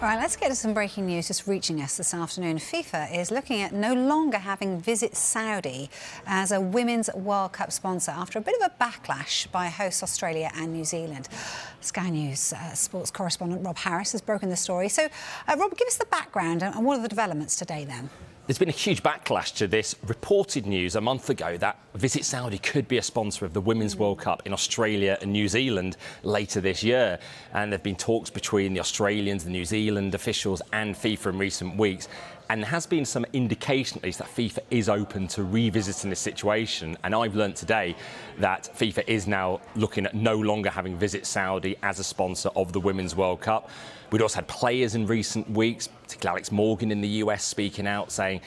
Right, let's get to some breaking news just reaching us this afternoon. FIFA is looking at no longer having Visit Saudi as a Women's World Cup sponsor after a bit of a backlash by hosts Australia and New Zealand. Sky News sports correspondent Rob Harris has broken the story. So, Rob, give us the background and what are the developments today then? There's been a huge backlash to this reported news a month ago that Visit Saudi could be a sponsor of the Women's World Cup in Australia and New Zealand later this year. And there have been talks between the Australians, the New Zealand officials and FIFA in recent weeks. And there has been some indication, at least, that FIFA is open to revisiting this situation. And I've learnt today that FIFA is now looking at no longer having Visit Saudi as a sponsor of the Women's World Cup. We'd also had players in recent weeks, particularly Alex Morgan in the US, speaking out saying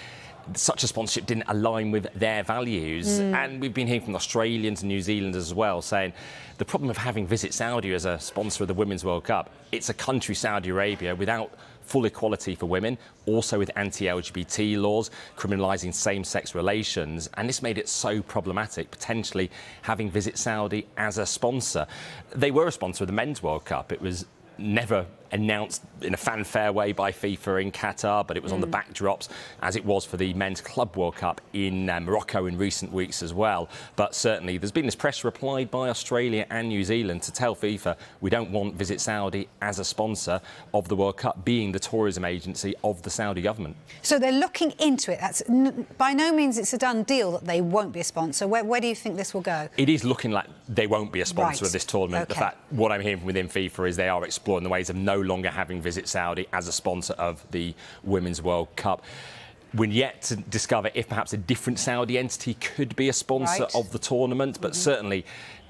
such a sponsorship didn't align with their values. And we've been hearing from Australians and New Zealanders as well, saying the problem of having Visit Saudi as a sponsor of the Women's World Cup, it's a country, Saudi Arabia, without full equality for women, also with anti-LGBT laws, criminalising same-sex relations. And this made it so problematic, potentially having Visit Saudi as a sponsor. They were a sponsor of the Men's World Cup. It was never announced in a fanfare way by FIFA in Qatar, but it was on the backdrops, as it was for the Men's Club World Cup in Morocco in recent weeks as well. But certainly there's been this pressure applied by Australia and New Zealand to tell FIFA we don't want Visit Saudi as a sponsor of the World Cup, being the tourism agency of the Saudi government. So they're looking into it. That's by no means it's a done deal that they won't be a sponsor. Where do you think this will go? It is looking like they won't be a sponsor of this tournament. Okay. The fact, what I'm hearing from within FIFA is they are exploring the ways of no longer having Visit Saudi as a sponsor of the Women's World Cup. We're yet to discover if perhaps a different Saudi entity could be a sponsor of the tournament, but certainly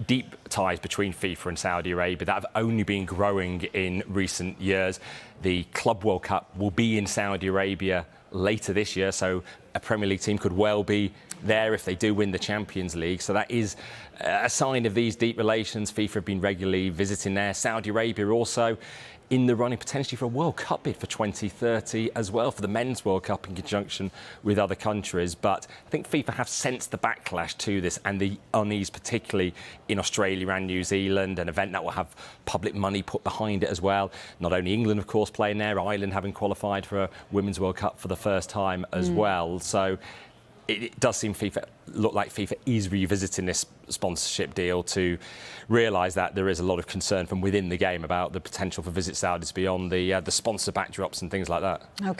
deep ties between FIFA and Saudi Arabia that have only been growing in recent years. The Club World Cup will be in Saudi Arabia later this year, so a Premier League team could well be there if they do win the Champions League. So that is a sign of these deep relations. FIFA have been regularly visiting there. Saudi Arabia also in the running potentially for a World Cup bid for 2030 as well, for the Men's World Cup in conjunction with other countries. But I think FIFA have sensed the backlash to this and the unease, particularly in Australia and New Zealand, an event that will have public money put behind it as well. Not only England, of course, playing there, Ireland having qualified for a Women's World Cup for the first time as well. So it does seem look like FIFA is revisiting this sponsorship deal to realise that there is a lot of concern from within the game about the potential for Visit Saudi to be on the sponsor backdrops and things like that.